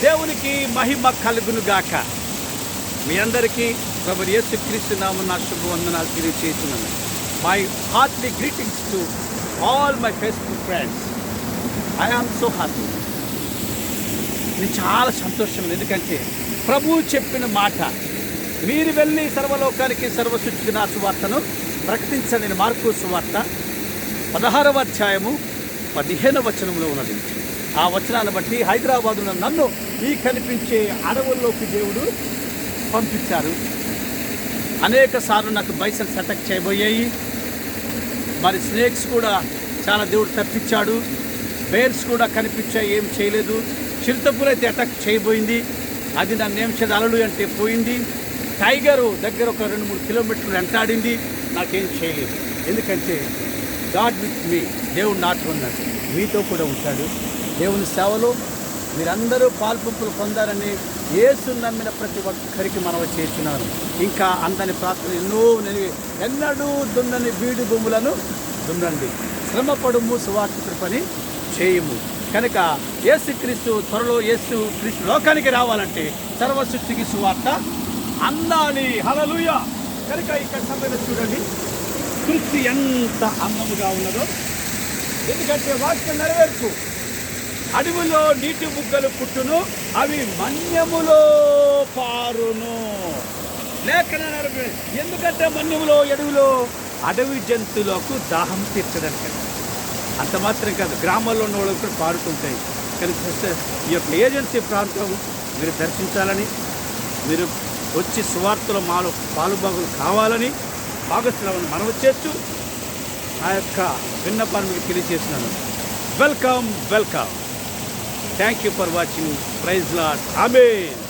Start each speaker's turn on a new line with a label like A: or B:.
A: దేవునికి మహిమ కలుగును గాక. మీ అందరికీ ప్రభు యేసుక్రీస్తు నామమున నా శుభవందనాలు తెలియజేస్తున్నాను. My heartly greetings to all my Facebook friends. I am so happy. నేను చాలా సంతోషం, ఎందుకంటే ప్రభువు చెప్పిన మాట, మీరు వెళ్ళి సర్వలోకానికి సర్వసృష్టికి నా సువార్తను ప్రకటించండి. మార్కు సువార్త 16వ అధ్యాయము 15వ వచనంలో ఉన్నది. ఆ వచనాన్ని బట్టి హైదరాబాదులో నన్ను ఈ కనిపించే అడవుల్లోకి దేవుడు పంపించారు. అనేక సార్లు నాకు బైసన్స్ అటాక్ చేయబోయాయి, మరి స్నేక్స్ కూడా చాలా దేవుడు తప్పించాడు. బేర్స్ కూడా కనిపించాయి, ఏం చేయలేదు. చిరుతపులైతే అటాక్ చేయబోయింది, అది నన్ను ఏం చేయదు, అలలు అంటే పోయింది. టైగరు దగ్గర ఒక 2-3 కిలోమీటర్లు వెంటాడింది, నాకేం చేయలేదు. ఎందుకంటే గాడ్ విత్ మీ, దేవుడు నాతో ఉన్నాడు, మీతో కూడా ఉంటాడు. దేవుని సేవలో మీరందరూ పాల్పంపులు పొందాలని యేసు నమ్మిన ప్రతి ఒక్కరికి మనవి చేస్తున్నాను. ఇంకా అందని ప్రార్థన ఎన్నడూ దున్నని బీడు భూములను దున్నండి, శ్రమపడుము, సువార్త పని చేయము. కనుక యేసుక్రీస్తు త్వరలో యేసుక్రీస్తు లోకానికి రావాలంటే సర్వ సృష్టికి సువార్త అందాలి. హల్లెలూయా. కనుక ఇక్కడ సమయంలో చూడండి, సృష్టి ఎంత అందముగా ఉన్నదో. ఎందుకంటే వాక్యం నెరవేర్పు. అడవిలో నీటి బుగ్గలు పుట్టును, అవి మన్యములో పారును. లేఖన నెరవేరు. ఎందుకంటే మన్యములో, అడవి జంతువులకు దాహం తీర్చడానికి. అంత మాత్రం కాదు, గ్రామాల్లో ఉన్న వాళ్ళు కూడా పారుతుంటాయి. కానీ ఈ యొక్క ఏజెన్సీ ప్రాంతం మీరు దర్శించాలని, మీరు వచ్చి సువార్తలో పాలుభాగులు కావాలని భాగస్వాములను మనవి చేస్తూ ఆ యొక్క విన్నపాన్ని మీకు తెలియజేస్తున్నాను. Welcome. Thank you for watching. Praise Lord. Amen.